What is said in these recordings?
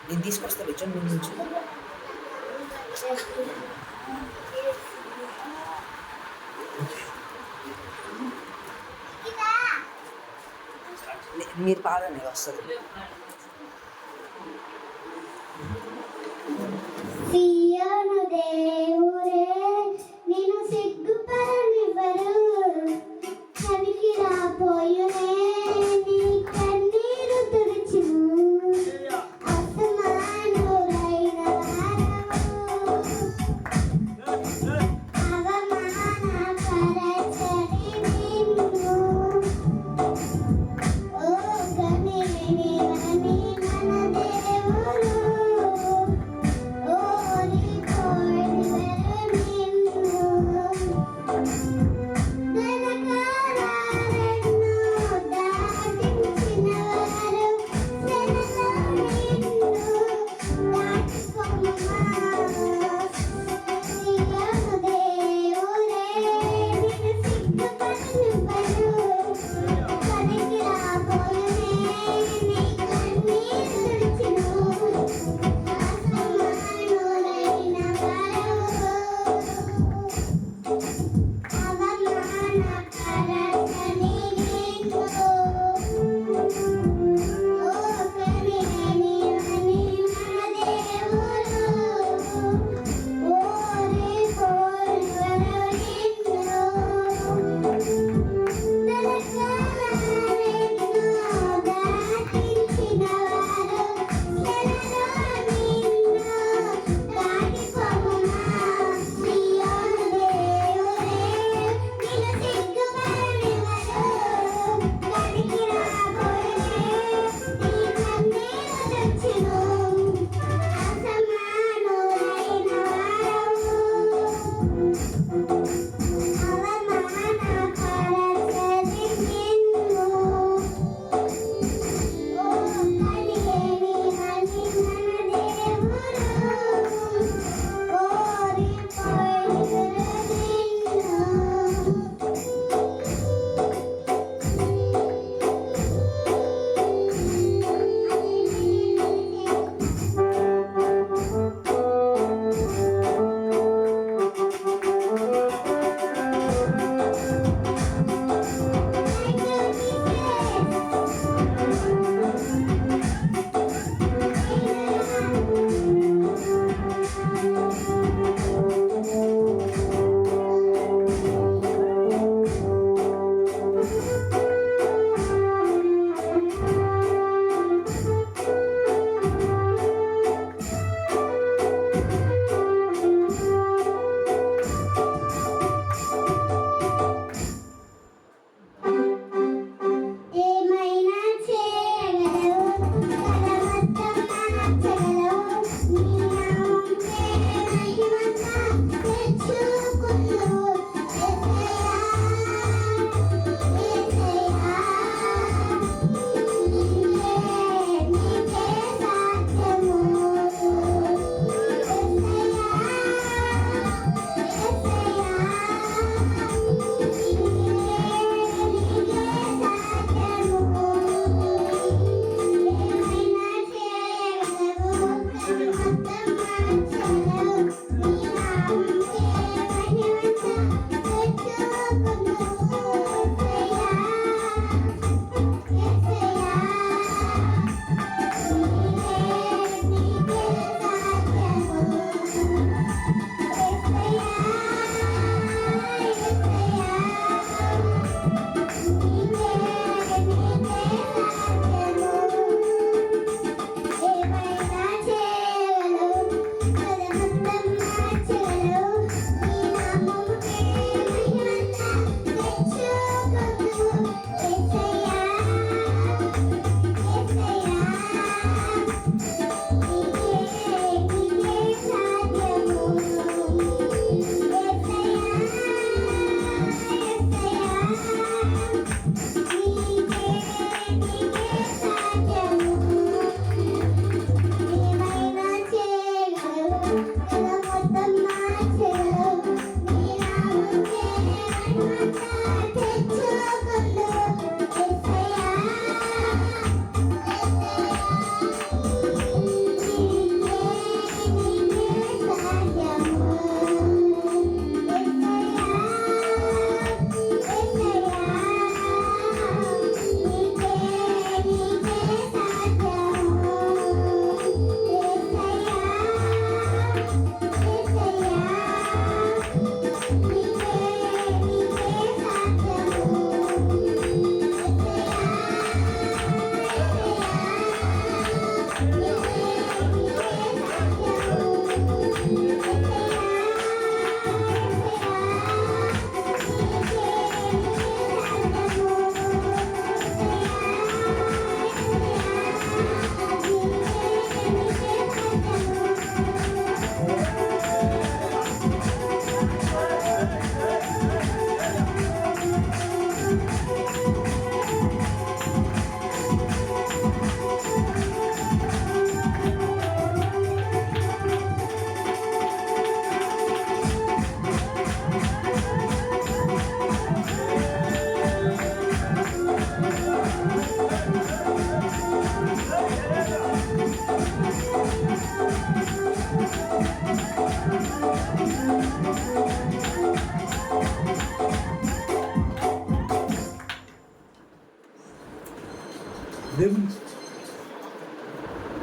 నేను తీసుకొస్తాను ఇచ్చండి ముందు నుంచి. మీరు పాడండి వస్తుంది. సియోను దేవుడే నిన్ను సిగ్గుపడనివ్వరు, చవికి రాపోయునే నీ కన్నీరు తుడిచును. అసమానులైన వారవు అవమానపరచని నిన్ను, ఓ గనివినివని మన దేవుడు. Oh,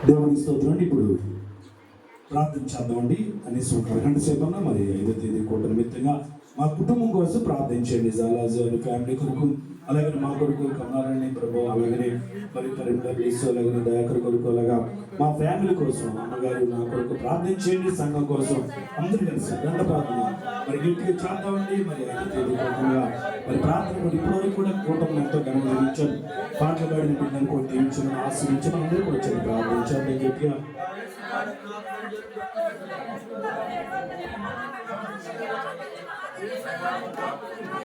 దేవుని స్తోత్రం. ఇప్పుడు ప్రార్థన చేద్దామండి. కనీసం ఒక అరగంట సేపు అన్నా మరి 5వ తేదీ కోట నిమిత్తంగా మా కుటుంబం కోసం ప్రార్థించండి. జాలాజు ఫ్యామిలీ కొరకు, అలాగే మా కొడుకు కమలారాణి ప్రభు, అలాగే మరి పరిమళ అలాగే దయాకర్ కొరకు, అలాగా మా ఫ్యామిలీ కోసం అమ్మగారు నా కొరకు ప్రార్థించండి. సంఘం కోసం అందరూ కలిసి గంట ప్రార్థన మరి గట్టిగా చేద్దామండి. మరి 5వ తేదీ కోటగా మరి ప్రార్థన కూడా ఇప్పటివరకు కూడా కూటమి ఎంతో ఘనంగా ఇచ్చారు. పాటలు పాడిన పిల్లలు కూడా దీవించడం ఆశ్రయించడం అందరూ కూడా వచ్చారు ప్రార్థించండి గట్టిగా.